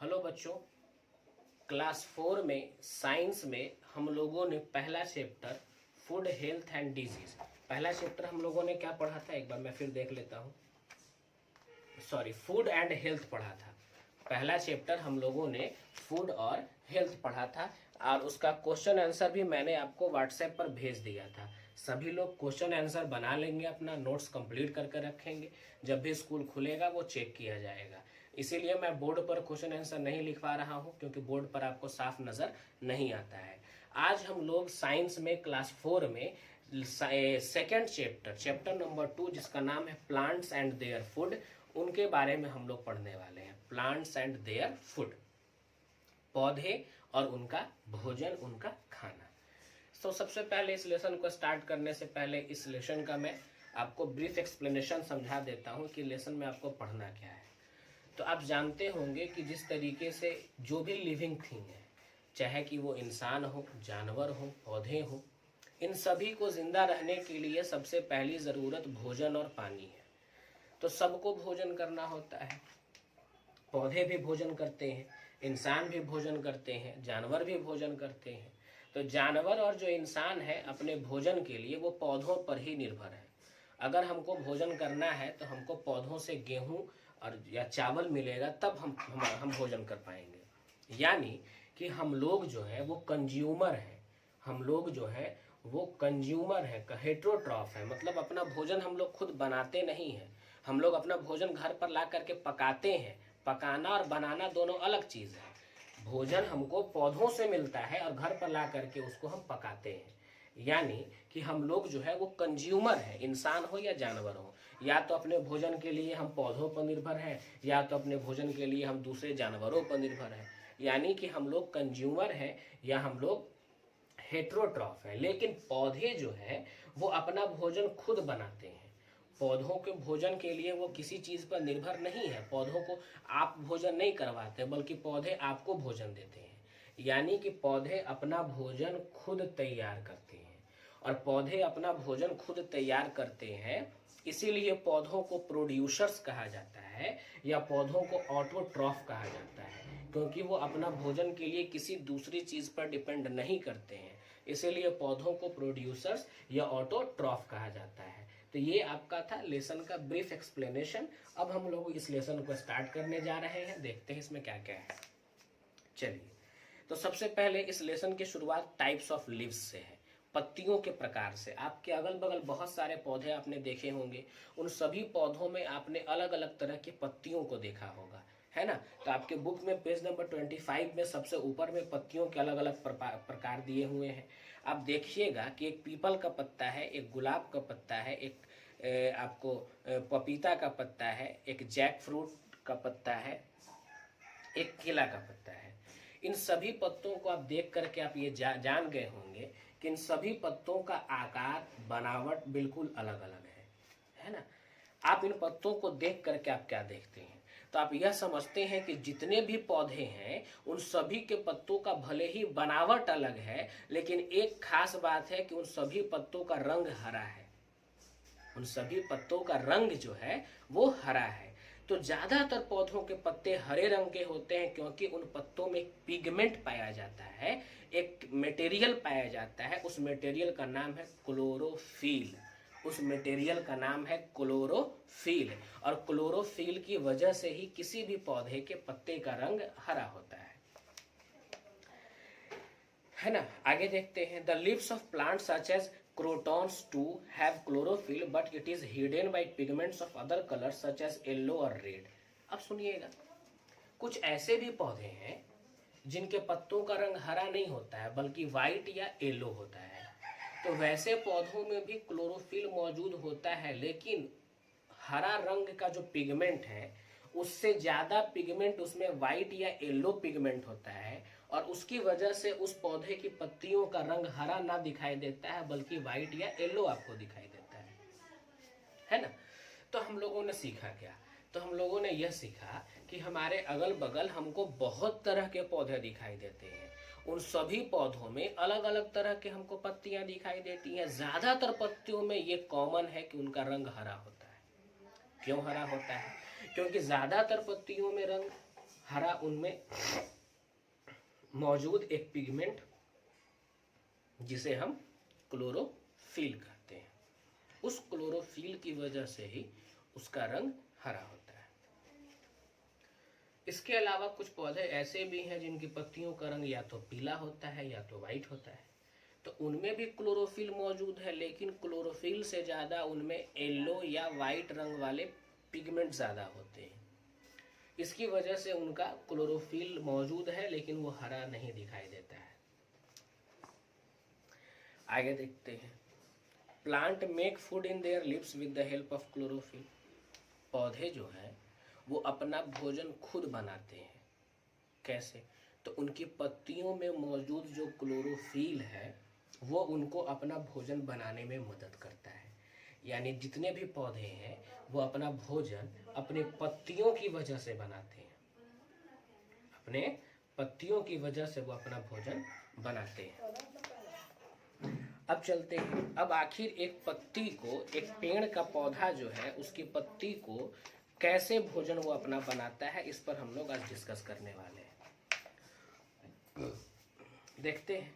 Hello बच्चों, class 4 में science में हम लोगों ने पहला chapter food health and disease, पहला चैप्टर हम लोगों ने क्या पढ़ा था, एक बार मैं फिर देख लेता हूँ। सॉरी, फूड एंड हेल्थ पढ़ा था। पहला चैप्टर हम लोगों ने फूड और हेल्थ पढ़ा था और उसका क्वेश्चन आंसर भी मैंने आपको व्हाट्सएप पर भेज दिया था। सभी लोग क्वेश्चन आंसर बना लेंगे, अपना नोट्स कंप्लीट करके रखेंगे, जब भी स्कूल खुलेगा वो चेक किया जाएगा। इसीलिए मैं बोर्ड पर क्वेश्चन आंसर नहीं लिखवा रहा हूँ, क्योंकि बोर्ड पर आपको साफ नज़र नहीं आता है। आज हम लोग साइंस में क्लास 4 में सेकेंड चैप्टर नंबर 2, जिसका नाम है प्लांट्स एंड देयर फूड, उनके बारे में हम लोग पढ़ने वाले हैं। प्लांट्स एंड देयर फूड, पौधे और उनका भोजन, उनका खाना। तो सबसे पहले इस लेसन को स्टार्ट करने से पहले इस लेसन का मैं आपको ब्रीफ एक्सप्लेनेशन समझा देता हूँ कि लेसन में आपको पढ़ना क्या है। तो आप जानते होंगे कि जिस तरीके से जो भी लिविंग थिंग है, चाहे कि वो इंसान हो, जानवर हो, पौधे हो, इन सभी को जिंदा रहने के लिए सबसे पहली ज़रूरत भोजन और पानी है। तो सबको भोजन करना होता है। पौधे भी भोजन करते हैं, इंसान भी भोजन करते हैं, जानवर भी भोजन करते हैं। तो जानवर और जो इंसान है अपने भोजन के लिए वो पौधों पर ही निर्भर है। अगर हमको भोजन करना है तो हमको पौधों से गेहूं और या चावल मिलेगा, तब हम भोजन कर पाएंगे। यानी कि हम लोग जो है वो कंज्यूमर हैं। हम लोग जो है वो कंज्यूमर है, हेट्रोट्रॉफ है, मतलब अपना भोजन हम लोग खुद बनाते नहीं हैं। हम लोग अपना भोजन घर पर ला करके पकाते हैं। पकाना और बनाना दोनों अलग चीज़ है। भोजन हमको पौधों से मिलता है और घर पर ला करके उसको हम पकाते हैं। यानी कि हम लोग जो है वो कंज्यूमर है, इंसान हो या जानवर हो। या तो अपने भोजन के लिए हम पौधों पर निर्भर हैं, या तो अपने भोजन के लिए हम दूसरे जानवरों पर निर्भर हैं। यानी कि हम लोग कंज्यूमर हैं या हम लोग हेट्रोट्रॉफ है। लेकिन पौधे जो है वो अपना भोजन खुद बनाते हैं। पौधों के भोजन के लिए वो किसी चीज़ पर निर्भर नहीं है। पौधों को आप भोजन नहीं करवाते, बल्कि पौधे आपको भोजन देते हैं। यानी कि पौधे अपना भोजन खुद तैयार करते हैं। और पौधे अपना भोजन खुद तैयार करते हैं, इसीलिए पौधों को प्रोड्यूसर्स कहा जाता है या पौधों को ऑटोट्रॉफ कहा जाता है, क्योंकि वो अपना भोजन के लिए किसी दूसरी चीज़ पर डिपेंड नहीं करते हैं। इसीलिए पौधों को प्रोड्यूसर्स या ऑटोट्रॉफ कहा जाता है। तो ये आपका था लेसन का ब्रीफ एक्सप्लेनेशन। अब हम लोग इस लेसन को स्टार्ट करने जा रहे हैं, देखते हैं इसमें क्या क्या है। चलिए, तो सबसे पहले इस लेसन की शुरुआत टाइप्स ऑफ लीव्स से है, पत्तियों के प्रकार से। आपके अगल बगल बहुत सारे पौधे आपने देखे होंगे, उन सभी पौधों में आपने अलग अलग तरह की पत्तियों को देखा होगा, है ना। तो आपके बुक में पेज नंबर 25 में सबसे ऊपर में पत्तियों के अलग अलग प्रकार दिए हुए हैं। आप देखिएगा कि एक पीपल का पत्ता है, एक गुलाब का पत्ता है, एक आपको पपीता का पत्ता है, एक जैक फ्रूट का पत्ता है, एक केला का पत्ता है। इन सभी पत्तों को आप देख करके आप ये जान गए होंगे कि इन सभी पत्तों का आकार, बनावट बिल्कुल अलग अलग है ना। आप इन पत्तों को देख करके आप क्या देखते हैं, तो आप यह समझते हैं कि जितने भी पौधे हैं उन सभी के पत्तों का भले ही बनावट अलग है, लेकिन एक खास बात है कि उन सभी पत्तों का रंग हरा है। उन सभी पत्तों का रंग जो है वो हरा है। तो ज्यादातर पौधों के पत्ते हरे रंग के होते हैं, क्योंकि उन पत्तों में एक पिगमेंट पाया जाता है, एक मटेरियल पाया जाता है। उस मटेरियल का नाम है क्लोरोफिल। उस मटेरियल का नाम है क्लोरोफिल। और क्लोरोफिल की वजह से ही किसी भी पौधे के पत्ते का रंग हरा होता है ना। आगे देखते हैं। The leaves of plant such as crotons too have chlorophyll, but it is hidden by pigments of other colors such as yellow और red। अब सुनिएगा, कुछ ऐसे भी पौधे हैं जिनके पत्तों का रंग हरा नहीं होता है, बल्कि व्हाइट या येलो होता है। तो वैसे पौधों में भी क्लोरोफिल मौजूद होता है, लेकिन हरा रंग का जो पिगमेंट है उससे ज्यादा पिगमेंट उसमें व्हाइट या येलो पिगमेंट होता है, और उसकी वजह से उस पौधे की पत्तियों का रंग हरा ना दिखाई देता है, बल्कि व्हाइट या येलो आपको दिखाई देता है ना। तो हम लोगों ने सीखा क्या, तो हम लोगों ने यह सीखा कि हमारे अगल बगल हमको बहुत तरह के पौधे दिखाई देते हैं। उन सभी पौधों में अलग अलग तरह के हमको पत्तियां दिखाई देती हैं। ज्यादातर पत्तियों में ये कॉमन है कि उनका रंग हरा होता है। क्यों हरा होता है? क्योंकि ज्यादातर पत्तियों में रंग हरा उनमें मौजूद एक पिगमेंट जिसे हम क्लोरोफिल कहते हैं, उस क्लोरोफिल की वजह से ही उसका रंग हरा होता है। इसके अलावा कुछ पौधे ऐसे भी हैं जिनकी पत्तियों का रंग या तो पीला होता है या तो वाइट होता है, तो उनमें भी क्लोरोफिल मौजूद है, लेकिन क्लोरोफिल से ज़्यादा उनमें येलो या वाइट रंग वाले पिगमेंट ज़्यादा होते हैं। इसकी वजह से उनका क्लोरोफिल मौजूद है लेकिन वो हरा नहीं दिखाई देता है। आगे देखते हैं, plant make food in their lips with the help of chlorophyll. पौधे जो हैं वो अपना भोजन खुद बनाते हैं। कैसे? तो उनकी पत्तियों में मौजूद जो क्लोरोफिल है वो उनको अपना भोजन बनाने में मदद करता है। यानी जितने भी पौधे हैं वो अपना भोजन अपने पत्तियों की वजह से बनाते हैं, अपने पत्तियों की वजह से वो अपना भोजन बनाते हैं। अब चलते हैं, अब आखिर एक पत्ती को, एक पेड़ का पौधा जो है उसकी पत्ती को कैसे भोजन वो अपना बनाता है, इस पर हम लोग आज डिस्कस करने वाले हैं। देखते हैं।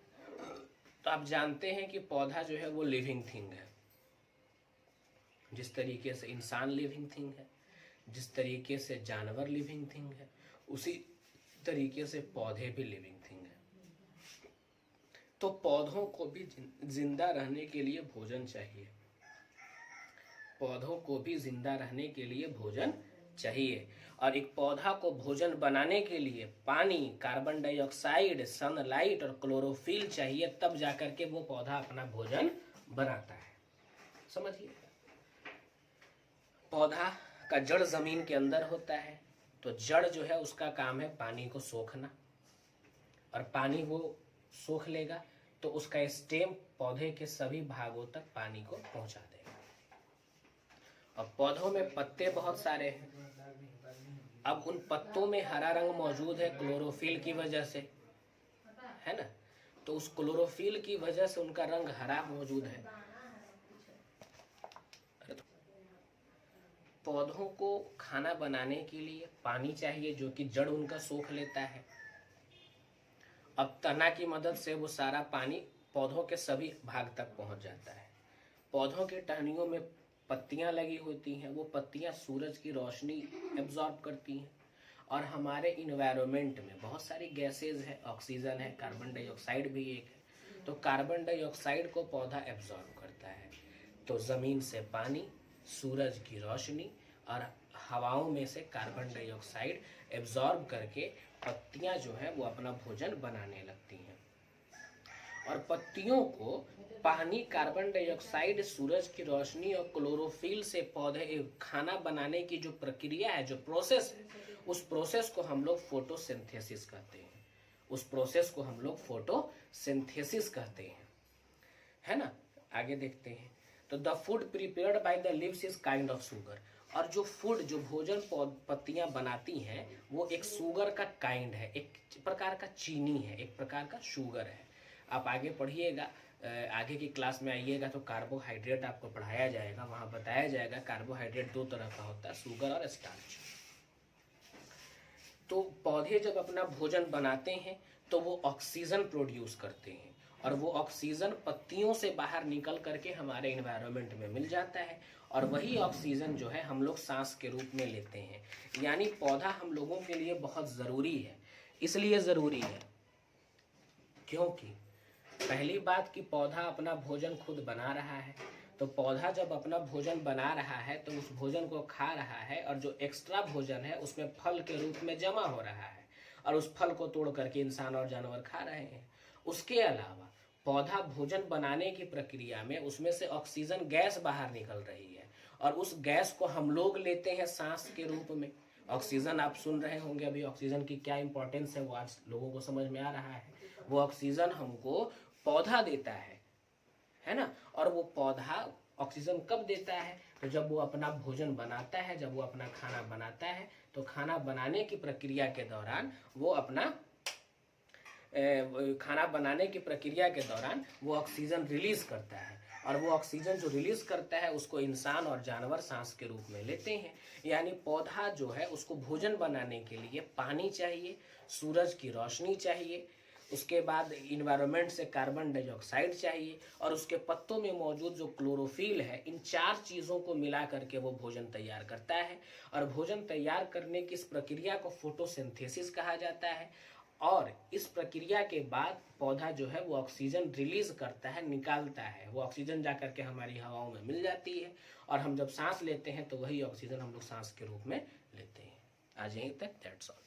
तो आप जानते हैं कि पौधा जो है वो लिविंग थिंग है। जिस तरीके से इंसान लिविंग थिंग है, जिस तरीके से जानवर लिविंग थिंग है, उसी तरीके से पौधे भी लिविंग थिंग है। तो पौधों को भी जिंदा रहने के लिए भोजन चाहिए, पौधों को भी जिंदा रहने के लिए भोजन चाहिए। और एक पौधा को भोजन बनाने के लिए पानी, कार्बन डाइऑक्साइड, सनलाइट और क्लोरोफिल चाहिए, तब जाकर के वो पौधा अपना भोजन बनाता है। समझिए, पौधा का जड़ जमीन के अंदर होता है, तो जड़ जो है उसका काम है पानी को सोखना, और पानी वो सोख लेगा तो उसका स्टेम पौधे के सभी भागों तक पानी को पहुंचा देगा। अब पौधों में पत्ते बहुत सारे हैं। अब उन पत्तों में हरा रंग मौजूद है क्लोरोफिल की वजह से, है ना? तो उस क्लोरोफिल की वजह से उनका रंग हरा मौजूद है। पौधों को खाना बनाने के लिए पानी चाहिए जो कि जड़ उनका सोख लेता है। अब तना की मदद से वो सारा पानी पौधों के सभी भाग तक पहुंच जाता है। पौधों की टहनियों में पत्तियां लगी होती हैं, वो पत्तियां सूरज की रोशनी एब्जॉर्ब करती हैं, और हमारे इन्वायरमेंट में बहुत सारी गैसेज है, ऑक्सीजन है, कार्बन डाइऑक्साइड भी एक है। तो कार्बन डाइऑक्साइड को पौधा एब्जॉर्ब करता है। तो ज़मीन से पानी, सूरज की रोशनी और हवाओं में से कार्बन डाइऑक्साइड एब्जॉर्ब करके पत्तियां जो है वो अपना भोजन बनाने लगती हैं। और पत्तियों को पानी, कार्बन डाइऑक्साइड, सूरज की रोशनी और क्लोरोफिल से पौधे खाना बनाने की जो प्रक्रिया है, जो प्रोसेस है, उस प्रोसेस को हम लोग फोटोसिंथेसिस कहते हैं। उस प्रोसेस को हम लोग फोटोसिंथेसिस कहते हैं, है ना? आगे देखते हैं। तो the food prepared by the leaves is kind of sugar. और जो फूड, जो भोजन पत्तियां बनाती हैं वो एक शुगर का काइंड है, एक प्रकार का चीनी है, एक प्रकार का शुगर है। आप आगे पढ़िएगा, आगे की क्लास में आइएगा तो कार्बोहाइड्रेट आपको पढ़ाया जाएगा, वहाँ बताया जाएगा कार्बोहाइड्रेट दो तरह का होता है, शुगर और स्टार्च। तो पौधे जब अपना भोजन बनाते हैं तो वो ऑक्सीजन प्रोड्यूस करते हैं, और वो ऑक्सीजन पत्तियों से बाहर निकल करके हमारे एनवायरनमेंट में मिल जाता है, और वही ऑक्सीजन जो है हम लोग सांस के रूप में लेते हैं। यानी पौधा हम लोगों के लिए बहुत ज़रूरी है। इसलिए ज़रूरी है क्योंकि पहली बात कि पौधा अपना भोजन खुद बना रहा है। तो पौधा जब अपना भोजन बना रहा है तो उस भोजन को खा रहा है, और जो एक्स्ट्रा भोजन है उसमें फल के रूप में जमा हो रहा है, और उस फल को तोड़ करके इंसान और जानवर खा रहे हैं। उसके अलावा पौधा भोजन बनाने की प्रक्रिया में उसमें से ऑक्सीजन गैस बाहर निकल रही है, और उस गैस को हम लोग लेते हैं सांस के रूप में। ऑक्सीजन आप सुन रहे होंगे अभी, ऑक्सीजन की क्या इंपॉर्टेंस है वो आज लोगों को समझ में आ रहा है। वो ऑक्सीजन हमको पौधा देता है ना? और वो पौधा ऑक्सीजन कब देता है? तो जब वो अपना भोजन बनाता है, जब वो अपना खाना बनाता है, तो खाना बनाने की प्रक्रिया के दौरान वो अपना खाना बनाने की प्रक्रिया के दौरान वो ऑक्सीजन रिलीज करता है, और वो ऑक्सीजन जो रिलीज करता है उसको इंसान और जानवर सांस के रूप में लेते हैं। यानी पौधा जो है उसको भोजन बनाने के लिए पानी चाहिए, सूरज की रोशनी चाहिए, उसके बाद इन्वायरमेंट से कार्बन डाइऑक्साइड चाहिए, और उसके पत्तों में मौजूद जो क्लोरोफिल है, इन 4 चीज़ों को मिला करके वो भोजन तैयार करता है। और भोजन तैयार करने की इस प्रक्रिया को फोटोसिंथेसिस कहा जाता है। और इस प्रक्रिया के बाद पौधा जो है वो ऑक्सीजन रिलीज करता है, निकालता है। वो ऑक्सीजन जा करके हमारी हवाओं में मिल जाती है, और हम जब सांस लेते हैं तो वही ऑक्सीजन हम लोग सांस के रूप में लेते हैं। आज यहीं तक, दैट्स ऑल।